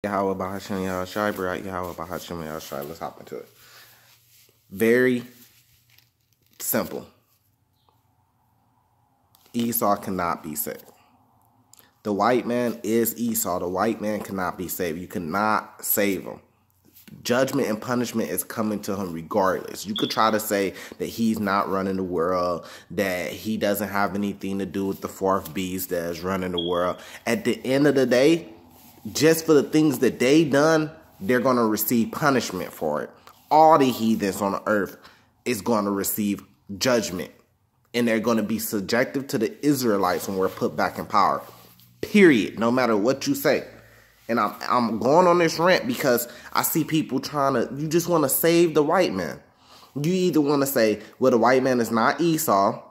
Yahweh Bahashim Yahushai, Barak Yahweh Bahashim Yahushai. Let's hop into it. Very simple. Esau cannot be saved. The white man is Esau. The white man cannot be saved. You cannot save him. Judgment and punishment is coming to him regardless. You could try to say that he's not running the world, that he doesn't have anything to do with the fourth beast that is running the world. At the end of the day, just for the things that they done, they're going to receive punishment for it. All the heathens on the earth is going to receive judgment. And they're going to be subjective to the Israelites when we're put back in power. Period. No matter what you say. And I'm going on this rant because I see people you just want to save the white man. You either want to say, well, the white man is not Esau.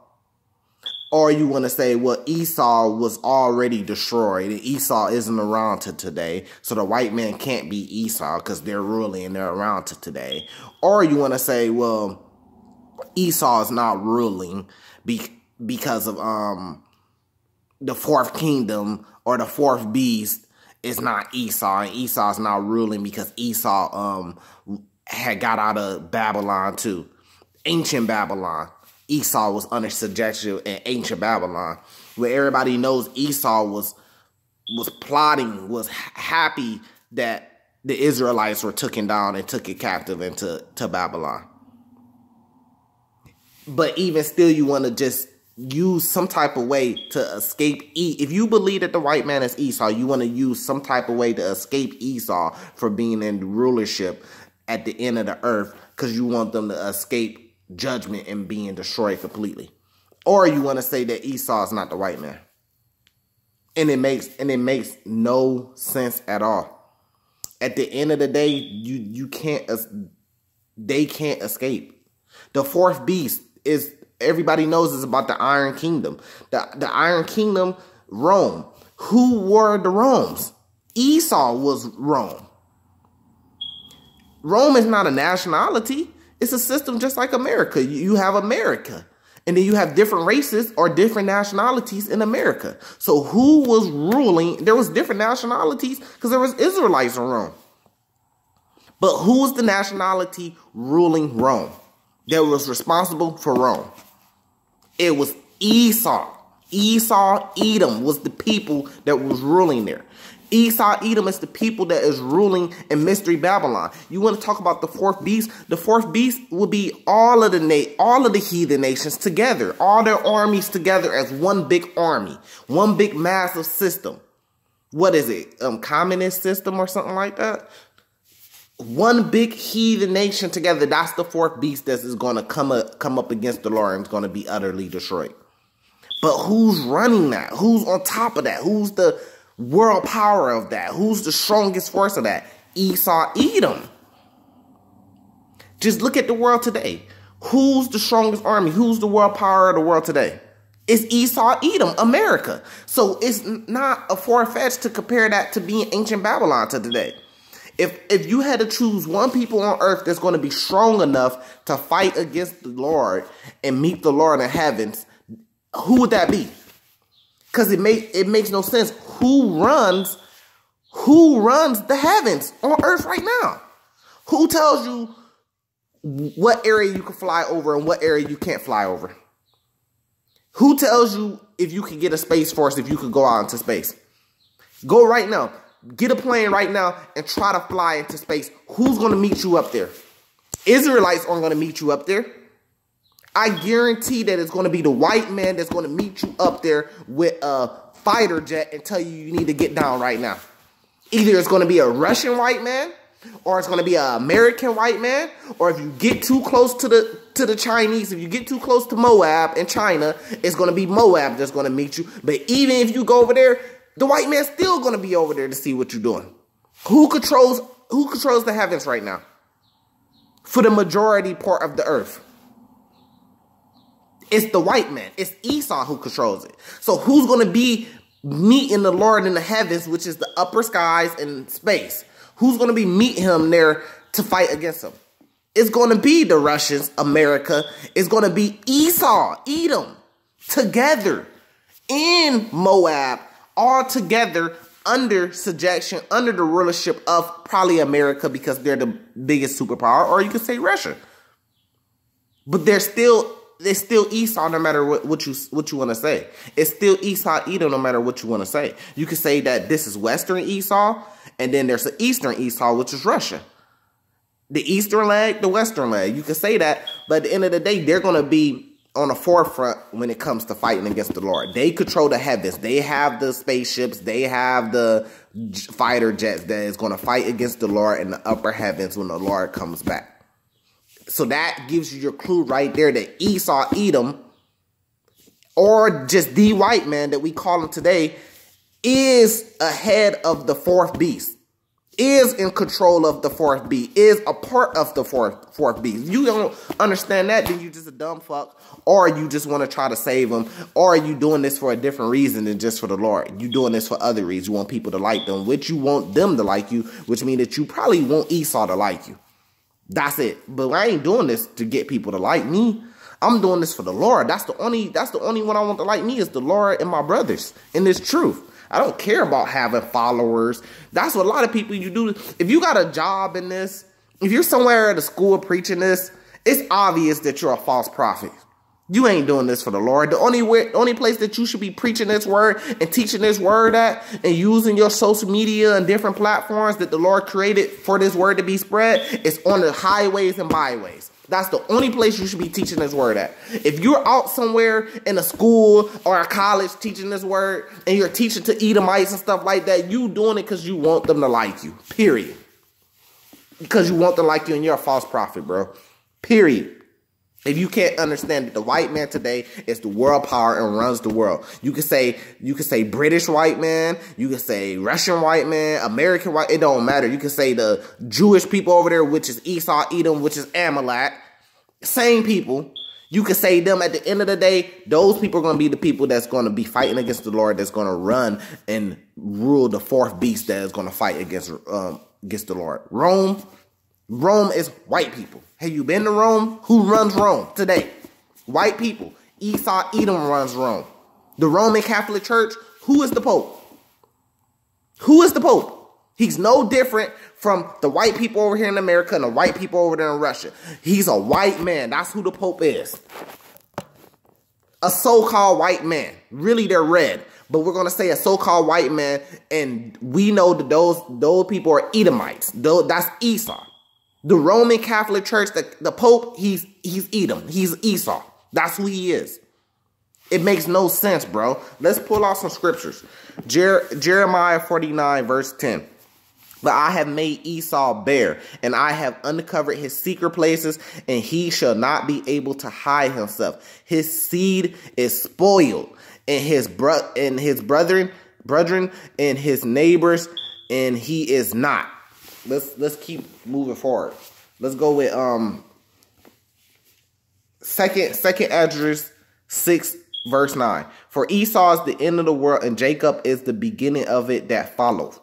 Or you want to say, well, Esau was already destroyed and Esau isn't around to today. So the white man can't be Esau because they're ruling and they're around to today. Or you want to say, well, Esau is not ruling because of the fourth kingdom or the fourth beast is not Esau. And Esau is not ruling because Esau had got out of Babylon too. Ancient Babylon. Esau was under subjection in ancient Babylon, where everybody knows Esau was plotting, was happy that the Israelites were taken down and took it captive into Babylon. But even still, you want to just use some type of way to escape. If you believe that the white man is Esau, you want to use some type of way to escape Esau for being in rulership at the end of the earth, because you want them to escape judgment and being destroyed completely. Or you want to say that Esau is not the white man. And it makes no sense at all. At the end of the day, they can't escape. The fourth beast is, everybody knows, is about the Iron Kingdom. The Iron Kingdom, Rome. Who were the Romes? Esau was Rome. Rome is not a nationality. It's a system just like America. You have America. And then you have different races or different nationalities in America. So who was ruling? There was different nationalities because there was Israelites in Rome. But who was the nationality ruling Rome that was responsible for Rome? It was Esau. Esau, Edom was the people that was ruling there. Esau, Edom is the people that is ruling in Mystery Babylon. You want to talk about the fourth beast? The fourth beast will be all of the heathen nations together, all their armies together as one big army, one big massive system. What is it? Communist system or something like that? One big heathen nation together. That's the fourth beast that is going to come up against the Lord and is going to be utterly destroyed. But who's running that? Who's on top of that? Who's the world power of that? Who's the strongest force of that? Esau, Edom. Just look at the world today. Who's the strongest army? Who's the world power of the world today? It's Esau, Edom, America. So it's not a far-fetched to compare that to being ancient Babylon to today. If you had to choose one people on earth that's going to be strong enough to fight against the Lord and meet the Lord in heavens, who would that be? Because it makes no sense. Who runs the heavens on earth right now? Who tells you what area you can fly over and what area you can't fly over? Who tells you if you can get a space force, if you could go out into space? Go right now. Get a plane right now and try to fly into space. Who's going to meet you up there? Israelites aren't going to meet you up there. I guarantee that it's going to be the white man that's going to meet you up there with a fighter jet and tell you need to get down right now. Either it's going to be a Russian white man, or it's going to be an American white man, or if you get too close to the Chinese, if you get too close to Moab and China, it's going to be Moab that's going to meet you. But even if you go over there, the white man's still going to be over there to see what you're doing. Who controls the heavens right now? For the majority part of the earth. It's the white man. It's Esau who controls it. So who's going to be meeting the Lord in the heavens, which is the upper skies and space? Who's going to be meeting him there to fight against him? It's going to be the Russians, America. It's going to be Esau, Edom, together in Moab, all together under subjection, under the rulership of probably America because they're the biggest superpower, or you could say Russia. But they're still Esau no matter what you want to say. It's still Esau, Edom, no matter what you want to say. You could say that this is Western Esau, and then there's an Eastern Esau, which is Russia. The Eastern leg, the Western leg. You could say that, but at the end of the day, they're going to be on the forefront when it comes to fighting against the Lord. They control the heavens. They have the spaceships. They have the fighter jets that is going to fight against the Lord in the upper heavens when the Lord comes back. So that gives you your clue right there that Esau, Edom, or just the white man that we call him today, is ahead of the fourth beast. Is in control of the fourth beast, is a part of the fourth beast. You don't understand that, then you just a dumb fuck, or you just want to try to save them, or you doing this for a different reason than just for the Lord. You doing this for other reasons. You want people to like them, which you want them to like you, which means that you probably want Esau to like you. That's it. But I ain't doing this to get people to like me. I'm doing this for the Lord. That's the only one I want to like me is the Lord and my brothers in this truth. I don't care about having followers. That's what a lot of people you do. If you got a job in this, if you're somewhere at a school preaching this, it's obvious that you're a false prophet. You ain't doing this for the Lord. The only place that you should be preaching this word and teaching this word at and using your social media and different platforms that the Lord created for this word to be spread is on the highways and byways. That's the only place you should be teaching this word at. If you're out somewhere in a school or a college teaching this word and you're teaching to Edomites and stuff like that, you doing it because you want them to like you. Period. Because you want them to like you and you're a false prophet, bro. Period. If you can't understand that the white man today is the world power and runs the world. You could say British white man, you could say Russian white man, American white, it don't matter. You could say the Jewish people over there, which is Esau, Edom, which is Amalek. Same people. You could say them at the end of the day, those people are going to be the people that's going to be fighting against the Lord, that's going to run and rule the fourth beast that is going to fight against the Lord. Rome is white people. Have you been to Rome? Who runs Rome today? White people. Esau, Edom runs Rome. The Roman Catholic Church, who is the Pope? Who is the Pope? He's no different from the white people over here in America and the white people over there in Russia. He's a white man. That's who the Pope is. A so-called white man. Really, they're red. But we're going to say a so-called white man, and we know that those people are Edomites. That's Esau. The Roman Catholic Church, the Pope, he's Edom. He's Esau. That's who he is. It makes no sense, bro. Let's pull out some scriptures. Jeremiah 49, verse 10. But I have made Esau bare, and I have uncovered his secret places, and he shall not be able to hide himself. His seed is spoiled, and his brethren, and his neighbors, and he is not. Let's keep moving forward. Let's go with second Esdras 6 verse 9. For Esau is the end of the world, and Jacob is the beginning of it that follows.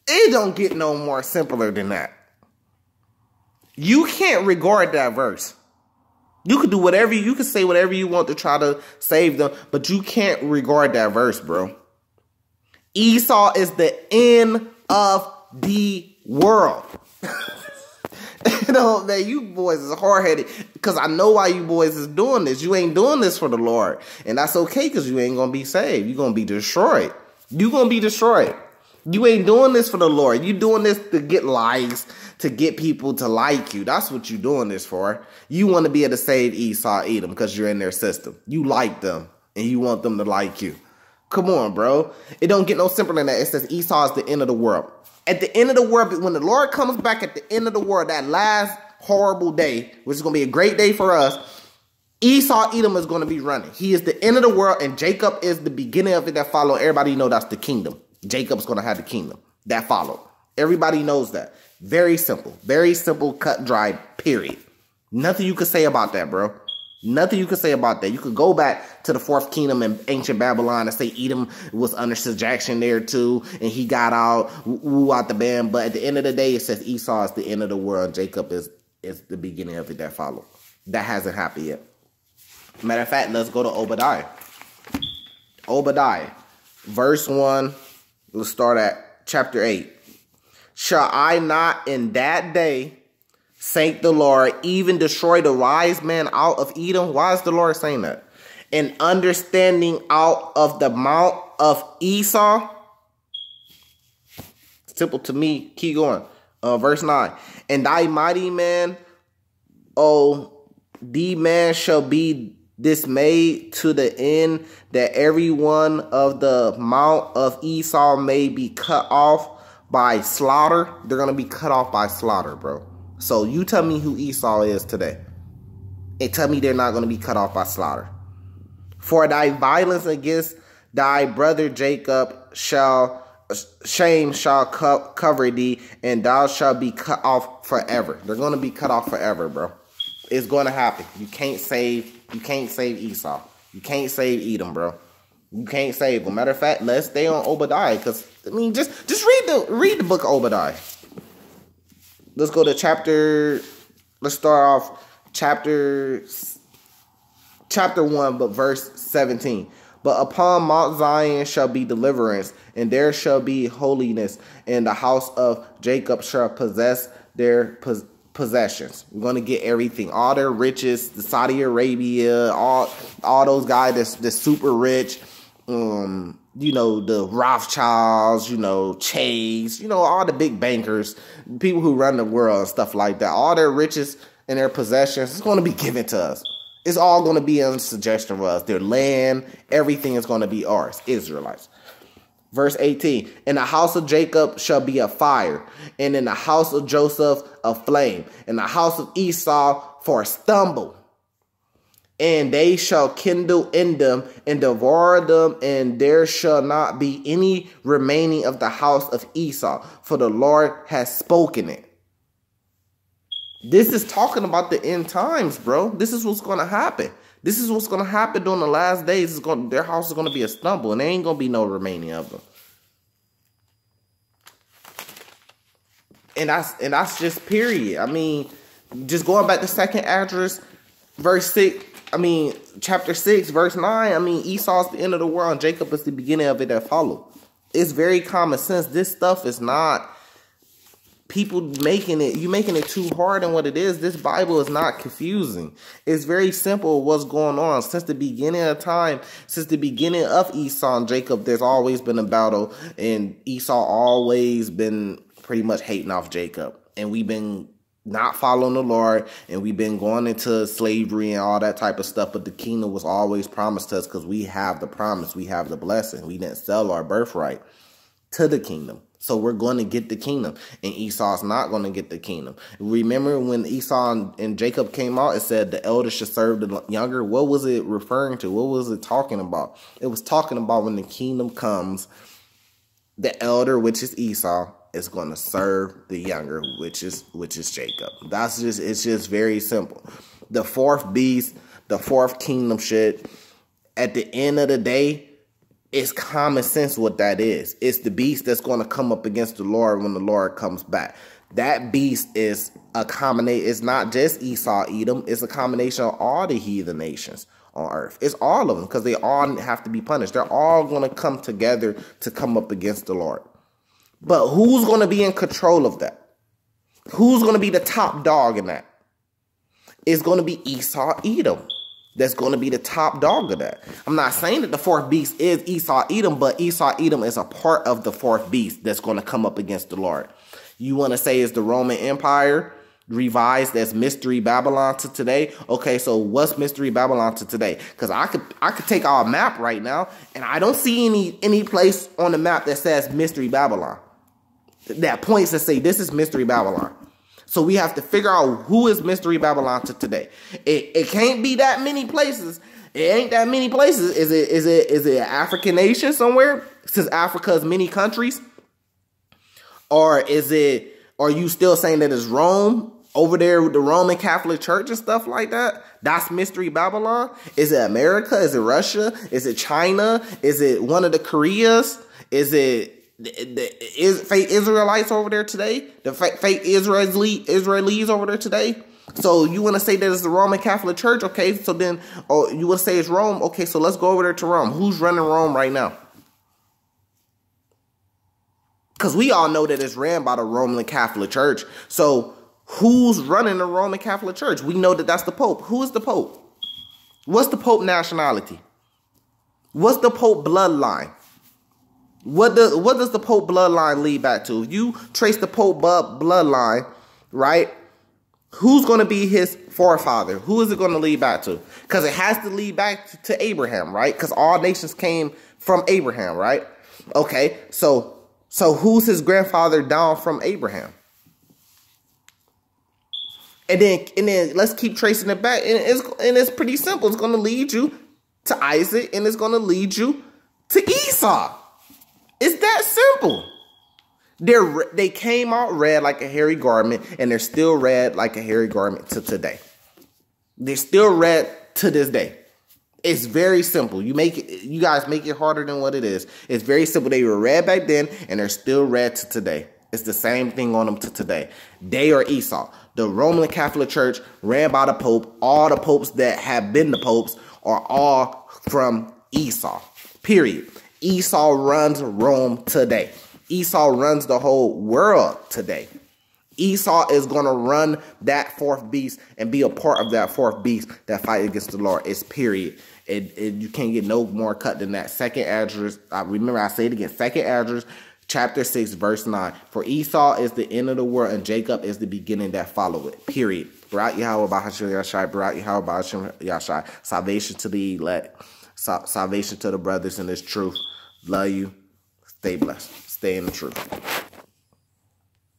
It don't get no more simpler than that. You can't regard that verse. You could do whatever you could say whatever you want to try to save them, but you can't regard that verse, bro. Esau is the end of the world. You know, man, you boys is hard-headed because I know why you boys is doing this. You ain't doing this for the Lord. And that's okay because you ain't going to be saved. You're going to be destroyed. You're going to be destroyed. You ain't doing this for the Lord. You doing this to get likes, to get people to like you. That's what you doing this for. You want to be able to save Esau, Edom because you're in their system. You like them and you want them to like you. Come on, bro. It don't get no simpler than that. It says Esau is the end of the world. At the end of the world, when the Lord comes back at the end of the world, that last horrible day, which is going to be a great day for us, Esau, Edom is going to be running. He is the end of the world, and Jacob is the beginning of it that follow. Everybody know that's the kingdom. Jacob's going to have the kingdom that followed. Everybody knows that. Very simple, cut, dry, period. Nothing you could say about that, bro. Nothing you could say about that. You could go back to the fourth kingdom in ancient Babylon and say Edom was under subjection there too, and he got out the band. But at the end of the day, it says Esau is the end of the world. Jacob is the beginning of it that followed. That hasn't happened yet. Matter of fact, let's go to Obadiah. Obadiah, verse 1 Let's start at chapter 8. Shall I not in that day, saith the Lord, even destroy the wise man out of Edom? Why is the Lord saying that? And understanding out of the mount of Esau? Simple to me. Keep going. Verse 9. And thy mighty man, O the man, shall be dismayed to the end that every one of the mount of Esau may be cut off by slaughter. They're going to be cut off by slaughter, bro. So you tell me who Esau is today. And tell me they're not going to be cut off by slaughter. For thy violence against thy brother Jacob shame shall cover thee, and thou shalt be cut off forever. They're going to be cut off forever, bro. It's going to happen. You can't save Esau. You can't save Edom, bro. You can't save them. Matter of fact, let's stay on Obadiah, because I mean, just read the book of Obadiah. Let's go to chapter. Let's start off chapter 1, but verse 17. But upon Mount Zion shall be deliverance, and there shall be holiness, and the house of Jacob shall possess their possessions. We're going to get everything, all their riches, the Saudi Arabia, all those guys that's super rich, you know, the Rothschilds, you know, Chase, you know, all the big bankers, people who run the world and stuff like that. All their riches and their possessions is going to be given to us. It's all going to be a suggestion for us. Their land, everything is going to be ours, Israelites. Verse 18, and the house of Jacob shall be a fire, and in the house of Joseph a flame, and the house of Esau for a stumble. And they shall kindle in them and devour them, and there shall not be any remaining of the house of Esau, for the Lord has spoken it. This is talking about the end times, bro. This is what's going to happen. This is what's going to happen during the last days. Their house is going to be a stumble, and there ain't going to be no remaining of them. And that's just period. I mean, just going back to second address, verse 6. I mean, chapter 6, verse 9. I mean, Esau's the end of the world, and Jacob is the beginning of it that follow. It's very common sense. This stuff is not people making it, you making it too hard than what it is. This Bible is not confusing. It's very simple what's going on. Since the beginning of time, since the beginning of Esau and Jacob, there's always been a battle, and Esau always been pretty much hating off Jacob. And we've been not following the Lord, and we've been going into slavery and all that type of stuff, but the kingdom was always promised to us because we have the promise, we have the blessing. We didn't sell our birthright to the kingdom. So we're going to get the kingdom, and Esau's not going to get the kingdom. Remember when Esau and Jacob came out, it said the elder should serve the younger. What was it referring to? What was it talking about? It was talking about when the kingdom comes, the elder, which is Esau, is going to serve the younger, which is Jacob. It's just very simple. The fourth beast, the fourth kingdom shit, at the end of the day, it's common sense what that is. It's the beast that's going to come up against the Lord when the Lord comes back. That beast is a combination. It's not just Esau, Edom. It's a combination of all the heathen nations on earth. It's all of them, because they all have to be punished. They're all going to come together to come up against the Lord. But who's going to be in control of that? Who's going to be the top dog in that? It's going to be Esau, Edom. That's going to be the top dog of that. I'm not saying that the fourth beast is Esau, Edom, but Esau, Edom is a part of the fourth beast that's going to come up against the Lord. You want to say it's the Roman Empire revised as Mystery Babylon to today? Okay, so what's Mystery Babylon to today? Because I could take our map right now, and I don't see any place on the map that says Mystery Babylon that points to say this is Mystery Babylon. So we have to figure out who is Mystery Babylon to today. It can't be that many places. It ain't that many places. Is it an African nation somewhere? Since Africa is many countries? Or are you still saying that it's Rome over there with the Roman Catholic Church and stuff like that? That's Mystery Babylon? Is it America? Is it Russia? Is it China? Is it one of the Koreas? Is it the fake Israelites over there today? The fake Israelis over there today? So you want to say that it's the Roman Catholic Church? Okay, so then, you want to say it's Rome? Okay, so let's go over there to Rome. Who's running Rome right now? Because we all know that it's ran by the Roman Catholic Church. So who's running the Roman Catholic Church? We know that that's the Pope. Who is the Pope? What's the Pope nationality? What's the Pope bloodline? What does the Pope bloodline lead back to? If you trace the Pope bloodline, right, who's going to be his forefather? Who is it going to lead back to? Because it has to lead back to Abraham, right? Because all nations came from Abraham, right? Okay, so who's his grandfather down from Abraham? And then let's keep tracing it back. And it's pretty simple. It's going to lead you to Isaac, and it's going to lead you to Esau. It's that simple. They came out red like a hairy garment, and they're still red like a hairy garment to today. They're still red to this day. It's very simple. You guys make it harder than what it is. It's very simple. They were red back then, and they're still red to today. It's the same thing on them to today. They are Esau. The Roman Catholic Church ran by the Pope. All the popes that have been the popes are all from Esau. Period. Esau runs Rome today. Esau runs the whole world today. Esau is going to run that fourth beast and be a part of that fourth beast that fight against the Lord. It's period. You can't get no more cut than that. Second Esdras, remember I say it again, Second Esdras, chapter 6, verse 9. For Esau is the end of the world, and Jacob is the beginning that follow it. Period. Barak Yahweh Bahashim Yashai, Barak Yahweh Bahashim Yashai. Salvation to the elect. Salvation to the brothers in this truth. Love you. Stay blessed. Stay in the truth.